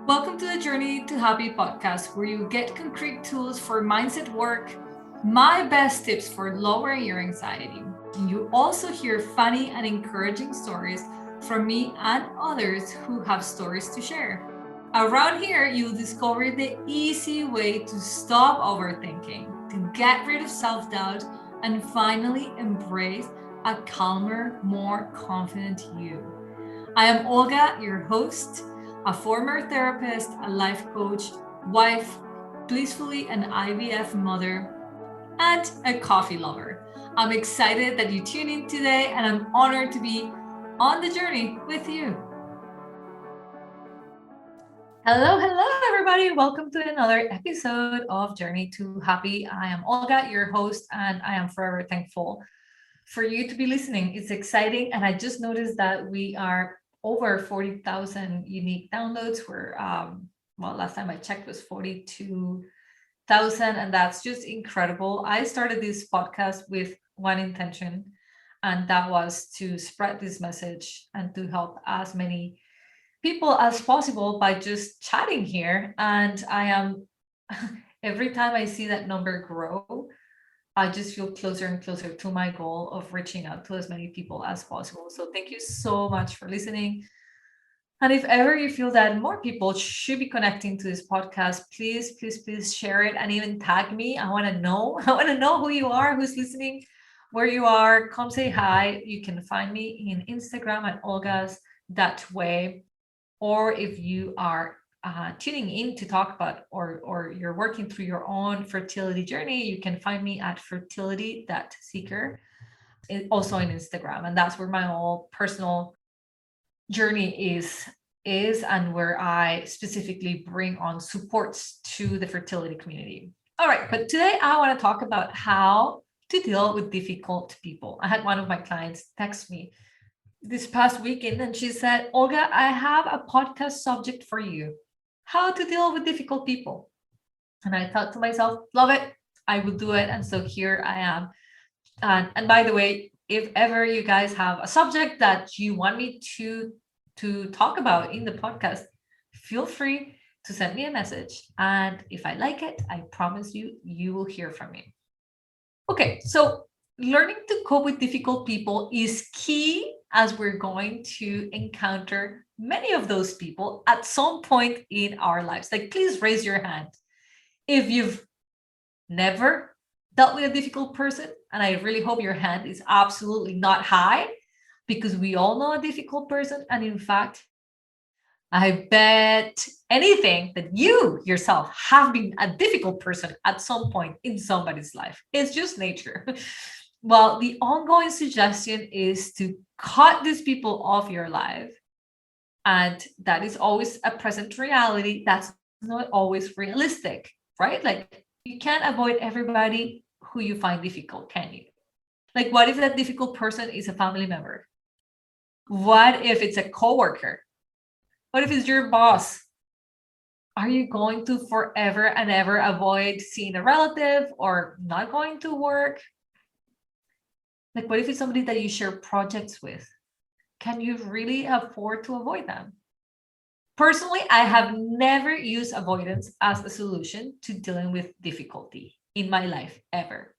Welcome to the Journey to Happy podcast, where you get concrete tools for mindset work, my best tips for lowering your anxiety. And you also hear funny and encouraging stories from me and others who have stories to share. Around here, you'll discover the easy way to stop overthinking, to get rid of self doubt, and finally embrace a calmer, more confident you. I am Olga, your host, a former therapist, a life coach, wife, blissfully an IVF mother, and a coffee lover. I'm excited that you tune in today, and I'm honored to be on the journey with you. Hello, everybody. Welcome to another episode of Journey to Happy. I am Olga, your host, and I am forever thankful for you to be listening. It's exciting, and I just noticed that we are over 40,000 unique downloads. Where last time I checked was 42,000, and that's just incredible. I started this podcast with one intention, and that was to spread this message and to help as many people as possible by just chatting here. And I am every time I see that number grow, I just feel closer and closer to my goal of reaching out to as many people as possible. So thank you so much for listening. And if ever you feel that more people should be connecting to this podcast, please share it and even tag me. I want to know. I want to know who you are, who's listening, where you are. Come say hi. You can find me in Instagram at Olga's that way. Or if you are tuning in to talk about or you're working through your own fertility journey, you can find me at fertility.seeker, also on Instagram. And that's where my whole personal journey is and where I specifically bring on supports to the fertility community. All right, but today I want to talk about how to deal with difficult people. I had one of my clients text me this past weekend and she said, Olga, I have a podcast subject for you: how to deal with difficult people. And I thought to myself, love it, I will do it. And so here I am. And by the way, if ever you guys have a subject that you want me to talk about in the podcast, feel free to send me a message. And if I like it, I promise you will hear from me. Okay, so learning to cope with difficult people is key, as we're going to encounter many of those people at some point in our lives. Like, please raise your hand if you've never dealt with a difficult person. And I really hope your hand is absolutely not high, because we all know a difficult person. And in fact, I bet anything that you yourself have been a difficult person at some point in somebody's life. It's just nature. Well, the ongoing suggestion is to cut these people off your life. And that is always a present reality. That's not always realistic, right? Like, you can't avoid everybody who you find difficult, can you? Like, what if that difficult person is a family member? What if it's a coworker? What if it's your boss? Are you going to forever and ever avoid seeing a relative or not going to work? Like, what if it's somebody that you share projects with? Can you really afford to avoid them? Personally, I have never used avoidance as a solution to dealing with difficulty in my life, ever.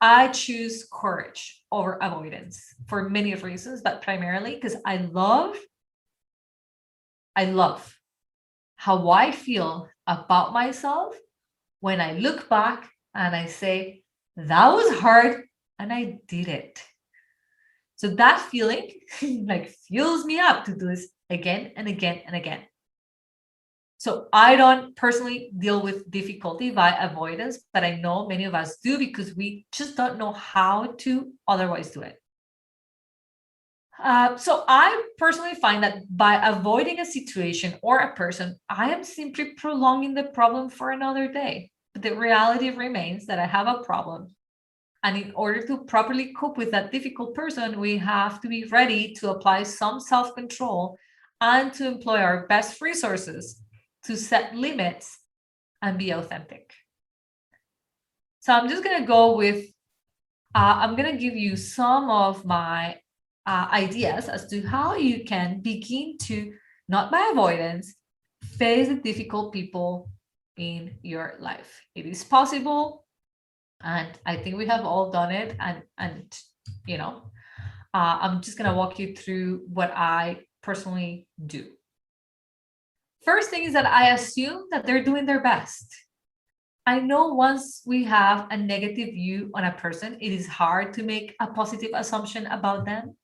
I choose courage over avoidance for many reasons, but primarily because I love how I feel about myself when I look back and I say, that was hard and I did it. So that feeling like fuels me up to do this again and again and again. So I don't personally deal with difficulty by avoidance, but I know many of us do, because we just don't know how to otherwise do it. So I personally find that by avoiding a situation or a person, I am simply prolonging the problem for another day. But the reality remains that I have a problem. And in order to properly cope with that difficult person, we have to be ready to apply some self-control and to employ our best resources to set limits and be authentic. So I'm just going to go with, I'm going to give you some of my ideas as to how you can begin to not by avoidance. Face the difficult people in your life. It is possible, and I think we have all done it. And you know, I'm just gonna walk you through what I personally do. First thing is that I assume that they're doing their best. I know once we have a negative view on a person, it is hard to make a positive assumption about them.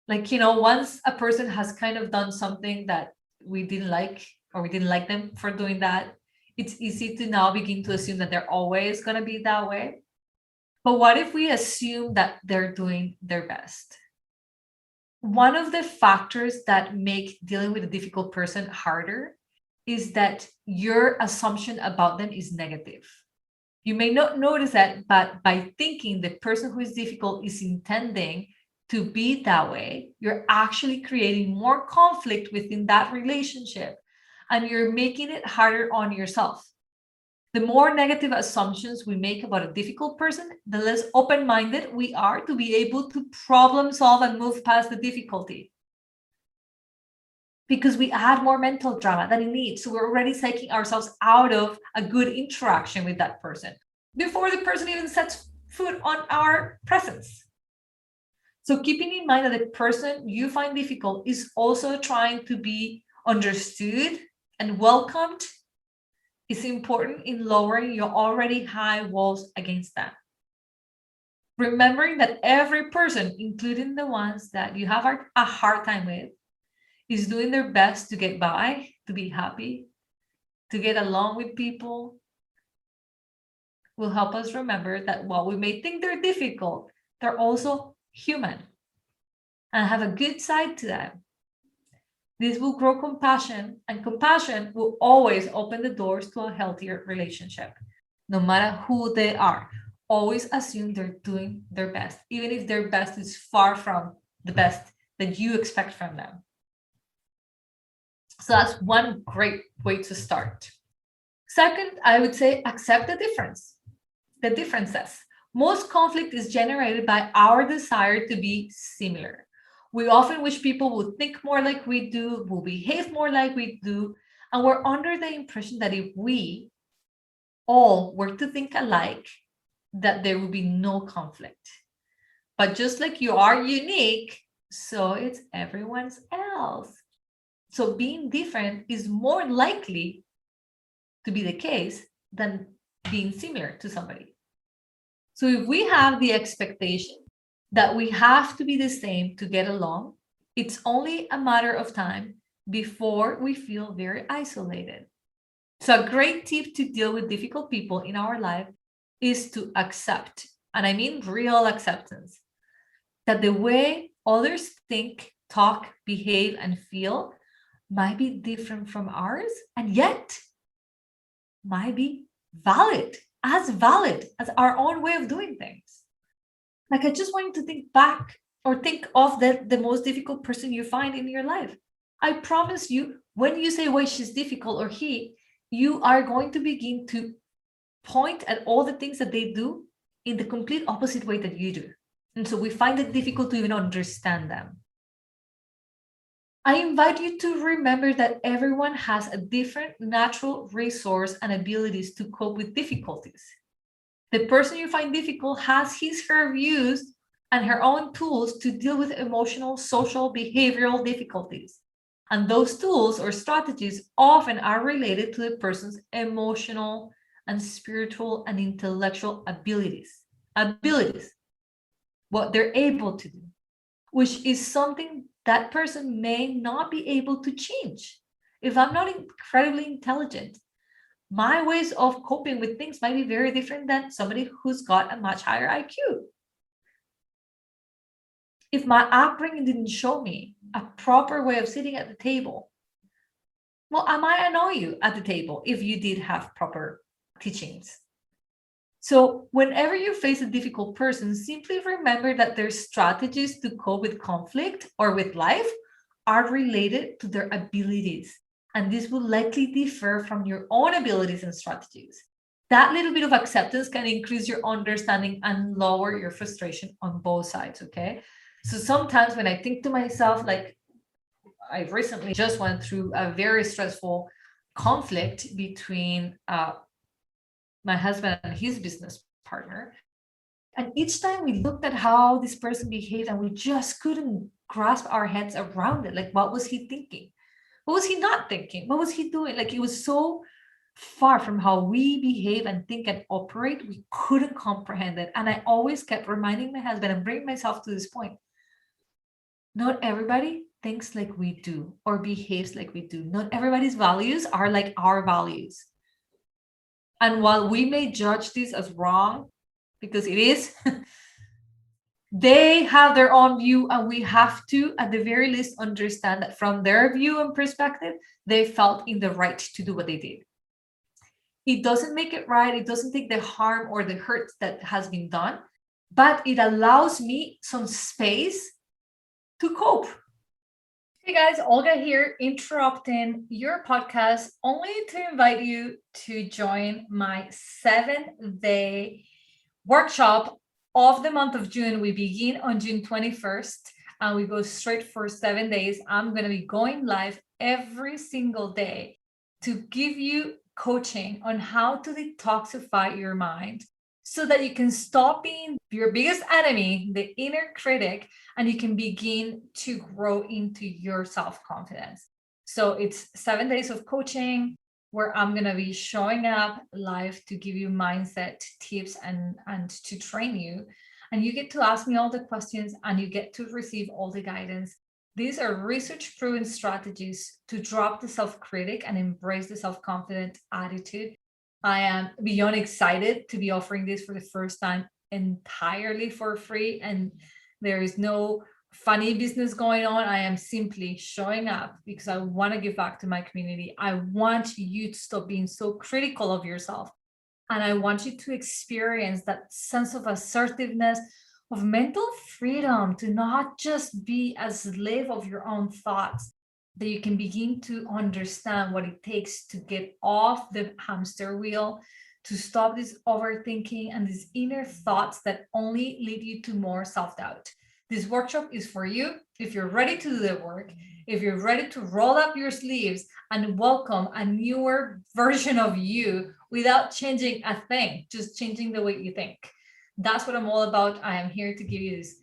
Like, once a person has kind of done something that we didn't like, or we didn't like them for doing that, it's easy to now begin to assume that they're always going to be that way. But what if we assume that they're doing their best? One of the factors that make dealing with a difficult person harder is that your assumption about them is negative. You may not notice that, but by thinking the person who is difficult is intending to be that way, you're actually creating more conflict within that relationship, and you're making it harder on yourself. The more negative assumptions we make about a difficult person, the less open-minded we are to be able to problem solve and move past the difficulty. Because we add more mental drama than it needs. So we're already taking ourselves out of a good interaction with that person before the person even sets foot on our presence. So keeping in mind that the person you find difficult is also trying to be understood and welcomed is important in lowering your already high walls against them. Remembering that every person, including the ones that you have a hard time with, is doing their best to get by, to be happy, to get along with people, will help us remember that while we may think they're difficult, they're also human and have a good side to them. This will grow compassion, and compassion will always open the doors to a healthier relationship, no matter who they are. Always assume they're doing their best, even if their best is far from the best that you expect from them. So that's one great way to start. Second, I would say accept the differences. Most conflict is generated by our desire to be similar. We often wish people would think more like we do, will behave more like we do, and we're under the impression that if we all were to think alike, that there would be no conflict. But just like you are unique, so it's everyone else. So being different is more likely to be the case than being similar to somebody. So if we have the expectation that we have to be the same to get along, it's only a matter of time before we feel very isolated. So a great tip to deal with difficult people in our life is to accept, and I mean real acceptance, that the way others think, talk, behave, and feel might be different from ours, and yet might be valid as our own way of doing things. Like, I just want you to think back or think of the most difficult person you find in your life. I promise you, when you say, well, she's difficult or he, you are going to begin to point at all the things that they do in the complete opposite way that you do. And so we find it difficult to even understand them. I invite you to remember that everyone has a different natural resource and abilities to cope with difficulties. The person you find difficult has his, her views and her own tools to deal with emotional, social, behavioral difficulties. And those tools or strategies often are related to the person's emotional and spiritual and intellectual abilities, what they're able to do, which is something that person may not be able to change. If I'm not incredibly intelligent, my ways of coping with things might be very different than somebody who's got a much higher IQ. If my upbringing didn't show me a proper way of sitting at the table, well, I might annoy you at the table if you did have proper teachings. So whenever you face a difficult person, simply remember that their strategies to cope with conflict or with life are related to their abilities. And this will likely differ from your own abilities and strategies. That little bit of acceptance can increase your understanding and lower your frustration on both sides, okay? So sometimes when I think to myself, like, I recently just went through a very stressful conflict between my husband and his business partner. And each time we looked at how this person behaved, and we just couldn't grasp our heads around it. Like, what was he thinking? What was he not thinking? What was he doing? Like, it was so far from how we behave and think and operate. We couldn't comprehend it. And I always kept reminding my husband and bringing myself to this point. Not everybody thinks like we do or behaves like we do. Not everybody's values are like our values. And while we may judge this as wrong, because it is, they have their own view, and we have to, at the very least, understand that from their view and perspective, they felt in the right to do what they did. It doesn't make it right. It doesn't take the harm or the hurt that has been done, but it allows me some space to cope. Hey guys, Olga here, interrupting your podcast only to invite you to join my 7-day workshop of the month of June. We begin on June 21st and we go straight for 7 days. I'm going to be going live every single day to give you coaching on how to detoxify your mind so that you can stop being your biggest enemy, the inner critic, and you can begin to grow into your self-confidence. So it's 7 days of coaching where I'm going to be showing up live to give you mindset tips and to train you. And you get to ask me all the questions and you get to receive all the guidance. These are research-proven strategies to drop the self-critic and embrace the self-confident attitude. I am beyond excited to be offering this for the first time entirely for free, and there is no funny business going on. I am simply showing up because I want to give back to my community. I want you to stop being so critical of yourself, and I want you to experience that sense of assertiveness, of mental freedom, to not just be a slave of your own thoughts, that you can begin to understand what it takes to get off the hamster wheel, to stop this overthinking and these inner thoughts that only lead you to more self-doubt. This workshop is for you if you're ready to do the work, if you're ready to roll up your sleeves and welcome a newer version of you without changing a thing, just changing the way you think. That's what I'm all about. I am here to give you this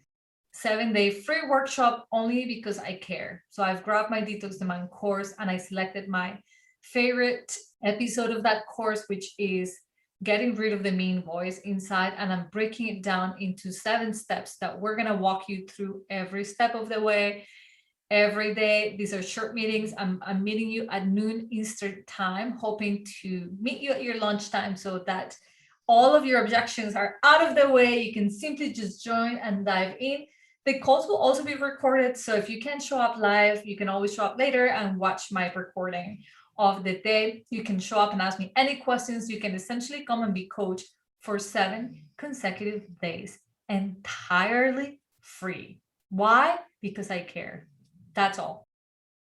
7-day free workshop only because I care. So I've grabbed my Detox the Mind course and I selected my favorite episode of that course, which is getting rid of the mean voice inside. And I'm breaking it down into 7 steps that we're going to walk you through every step of the way, every day. These are short meetings. I'm meeting you at noon Eastern time, hoping to meet you at your lunchtime so that all of your objections are out of the way. You can simply just join and dive in. The calls will also be recorded. So if you can't show up live, you can always show up later and watch my recording of the day. You can show up and ask me any questions. You can essentially come and be coached for 7 consecutive days, entirely free. Why? Because I care. That's all.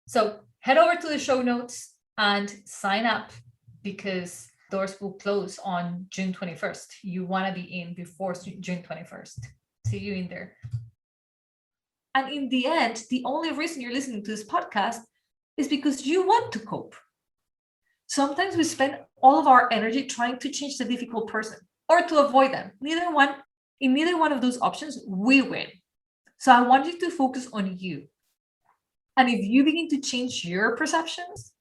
So head over to the show notes and sign up because doors will close on June 21st. You want to be in before June 21st. See you in there. And in the end, the only reason you're listening to this podcast is because you want to cope. Sometimes we spend all of our energy trying to change the difficult person or to avoid them. In neither one of those options, we win. So I want you to focus on you. And if you begin to change your perceptions,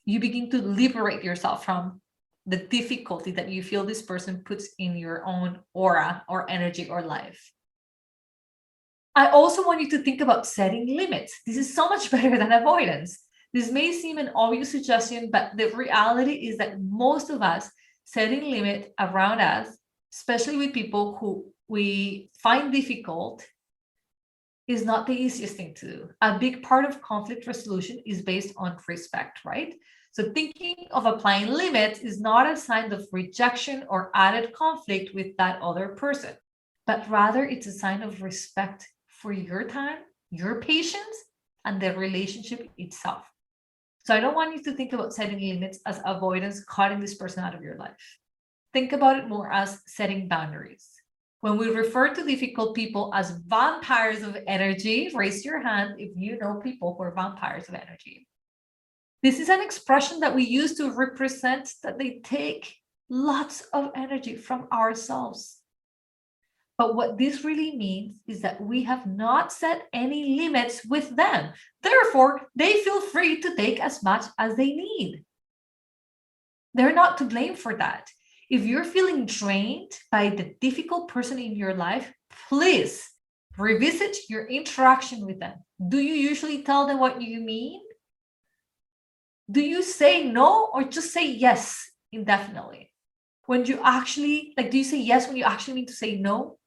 you begin to liberate yourself from the difficulty that you feel this person puts in your own aura or energy or life. I also want you to think about setting limits. This is so much better than avoidance. This may seem an obvious suggestion, but the reality is that most of us setting limit around us, especially with people who we find difficult, is not the easiest thing to do. A big part of conflict resolution is based on respect, right? So thinking of applying limits is not a sign of rejection or added conflict with that other person, but rather it's a sign of respect for your time, your patience, and the relationship itself. So I don't want you to think about setting limits as avoidance, cutting this person out of your life. Think about it more as setting boundaries. When we refer to difficult people as vampires of energy, raise your hand if you know people who are vampires of energy. This is an expression that we use to represent that they take lots of energy from ourselves. But what this really means is that we have not set any limits with them. Therefore, they feel free to take as much as they need. They're not to blame for that. If you're feeling drained by the difficult person in your life, please revisit your interaction with them. Do you usually tell them what you mean? Do you say no or just say yes indefinitely? When you actually, do you say yes when you actually mean to say no?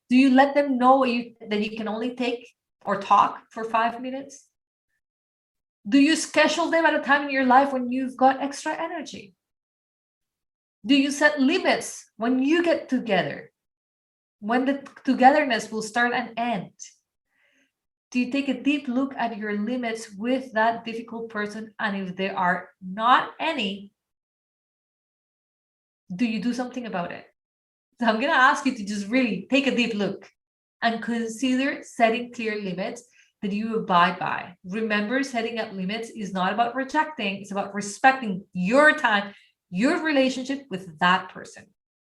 Do you let them know that you can only take or talk for 5 minutes? Do you schedule them at a time in your life when you've got extra energy? Do you set limits when you get together? When the togetherness will start and end? Do you take a deep look at your limits with that difficult person? And if there are not any, do you do something about it? So I'm going to ask you to just really take a deep look and consider setting clear limits that you abide by. Remember, setting up limits is not about rejecting, it's about respecting your time, your relationship with that person.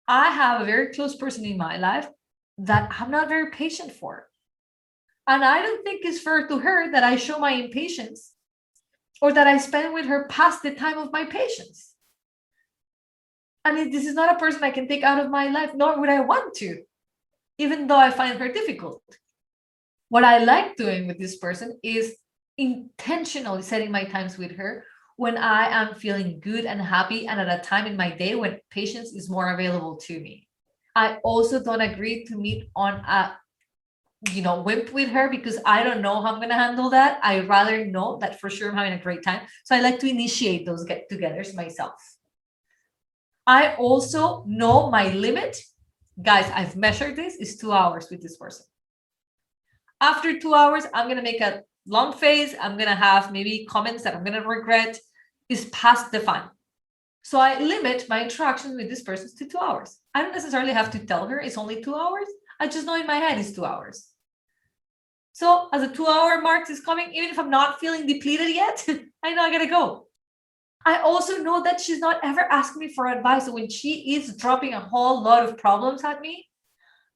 I have a very close person in my life that I'm not very patient for. And I don't think it's fair to her that I show my impatience or that I spend with her past the time of my patience. And this is not a person I can take out of my life, nor would I want to, even though I find her difficult. What I like doing with this person is intentionally setting my times with her when I am feeling good and happy and at a time in my day when patience is more available to me. I also don't agree to meet on a wimp with her because I don't know how I'm going to handle that. I rather know that for sure I'm having a great time. So I like to initiate those get-togethers myself. I also know my limit. Guys, I've measured this, is 2 hours with this person. After 2 hours, I'm going to make a long face. I'm going to have maybe comments that I'm going to regret. Is past the fun. So I limit my interactions with this person to 2 hours. I don't necessarily have to tell her it's only 2 hours. I just know in my head it's 2 hours. So as a 2-hour mark is coming, even if I'm not feeling depleted yet, I know I gotta go. I also know that she's not ever asking me for advice. So when she is dropping a whole lot of problems at me,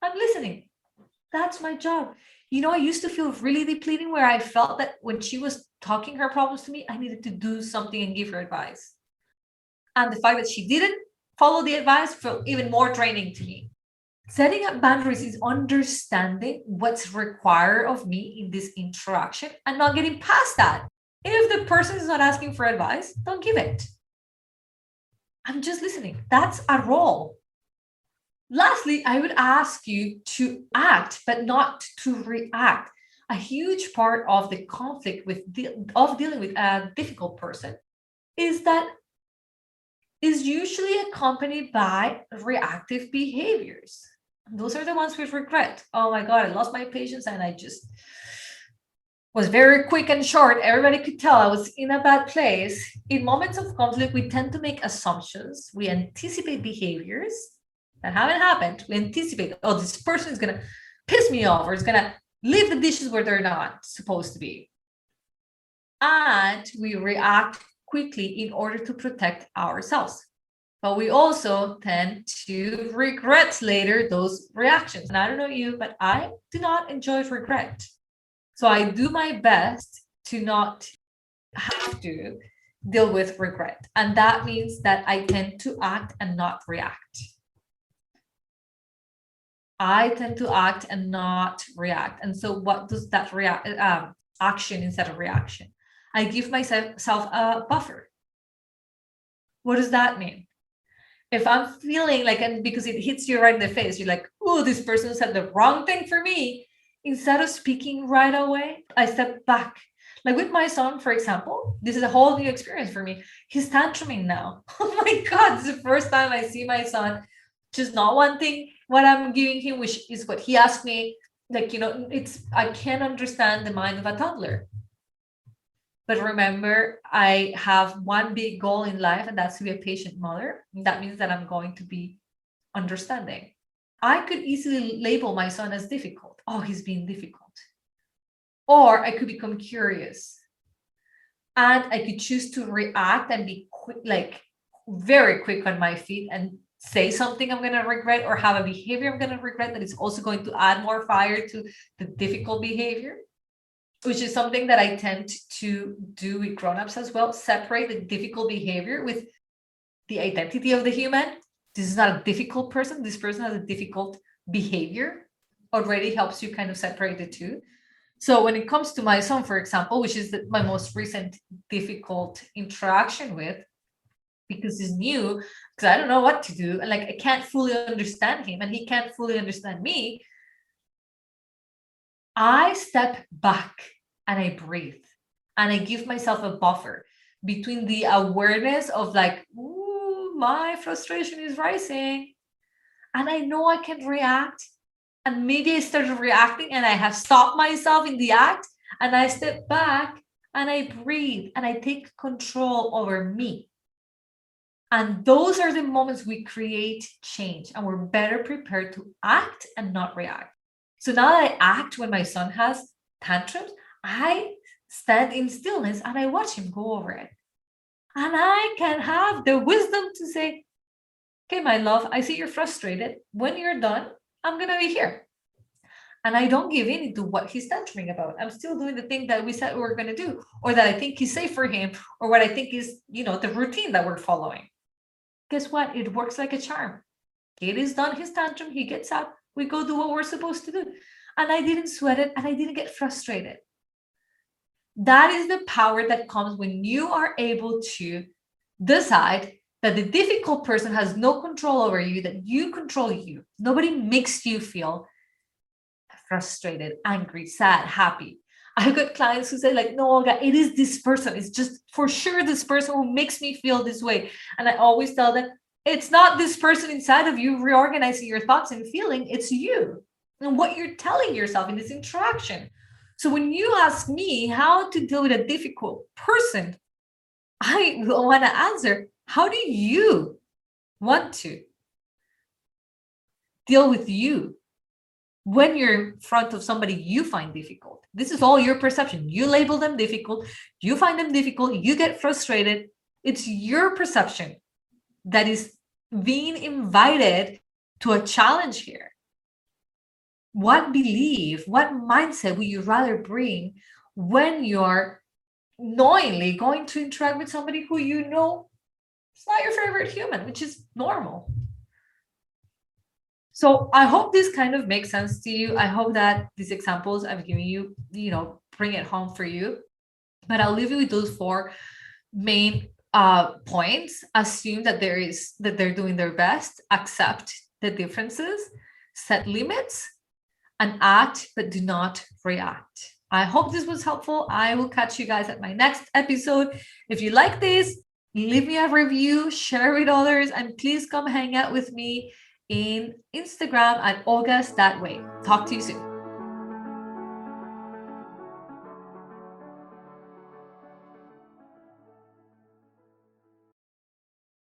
I'm listening. That's my job. I used to feel really depleting where I felt that when she was talking her problems to me, I needed to do something and give her advice. And the fact that she didn't follow the advice felt even more draining to me. Setting up boundaries is understanding what's required of me in this interaction and not getting past that. If the person is not asking for advice, don't give it. I'm just listening. That's a role. Lastly, I would ask you to act, but not to react. A huge part of the conflict of dealing with a difficult person is usually accompanied by reactive behaviors. Those are the ones with regret. Oh my God, I lost my patience and I just was very quick and short. Everybody could tell I was in a bad place. In moments of conflict, we tend to make assumptions. We anticipate behaviors that haven't happened. We anticipate, oh, this person is going to piss me off or is going to leave the dishes where they're not supposed to be. And we react quickly in order to protect ourselves. But we also tend to regret later those reactions. And I don't know you, but I do not enjoy regret. So I do my best to not have to deal with regret. And that means that I tend to act and not react. I tend to act and not react. And so what does that action instead of reaction? I give myself a buffer. What does that mean? If I'm feeling like, and because it hits you right in the face, you're like, oh, this person said the wrong thing for me. Instead of speaking right away, I step back. Like with my son, for example, this is a whole new experience for me. He's tantruming now. Oh my God, it's the first time I see my son just not wanting what I'm giving him, which is what he asked me. I can't understand the mind of a toddler. But remember, I have one big goal in life, and that's to be a patient mother. And that means that I'm going to be understanding. I could easily label my son as difficult. Oh, he's being difficult. Or I could become curious, and I could choose to react and be quick, like very quick on my feet, and say something I'm going to regret, or have a behavior I'm going to regret that is also going to add more fire to the difficult behavior, which is something that I tend to do with grown-ups as well. Separate the difficult behavior with the identity of the human. This is not a difficult person. This person has a difficult behavior. Already helps you kind of separate the two. So when it comes to my son, for example, which is my most recent difficult interaction with, because he's new, because I don't know what to do, and like I can't fully understand him, and he can't fully understand me, I step back and I breathe, and I give myself a buffer between the awareness of like, ooh, my frustration is rising, and I know I can react. And maybe I started reacting and I have stopped myself in the act, and I step back and I breathe and I take control over me. And those are the moments we create change, and we're better prepared to act and not react. So now that I act when my son has tantrums, I stand in stillness and I watch him go over it. And I can have the wisdom to say, okay, my love, I see you're frustrated. When you're done, I'm going to be here. And I don't give in to what he's tantruming about. I'm still doing the thing that we said we were going to do, or that I think is safe for him, or what I think is, the routine that we're following. Guess what? It works like a charm. Kid is done his tantrum. He gets up. We go do what we're supposed to do. And I didn't sweat it, and I didn't get frustrated. That is the power that comes when you are able to decide that the difficult person has no control over you, that you control you. Nobody makes you feel frustrated, angry, sad, happy. I've got clients who say like, no, Olga, it is this person. It's just for sure this person who makes me feel this way. And I always tell them, it's not this person inside of you reorganizing your thoughts and feeling, it's you and what you're telling yourself in this interaction. So when you ask me how to deal with a difficult person, I want to answer, how do you want to deal with you when you're in front of somebody you find difficult? This is all your perception. You label them difficult. You find them difficult. You get frustrated. It's your perception that is being invited to a challenge here. What belief, what mindset would you rather bring when you're knowingly going to interact with somebody who you know is not your favorite human, which is normal? So I hope this kind of makes sense to you. I hope that these examples I've given you, bring it home for you. But I'll leave you with those 4 main points. Assume that they're doing their best, accept the differences, set limits, and act, but do not react. I hope this was helpful. I will catch you guys at my next episode. If you like this, leave me a review, share with others, and please come hang out with me in Instagram at Olga's That Way. Talk to you soon.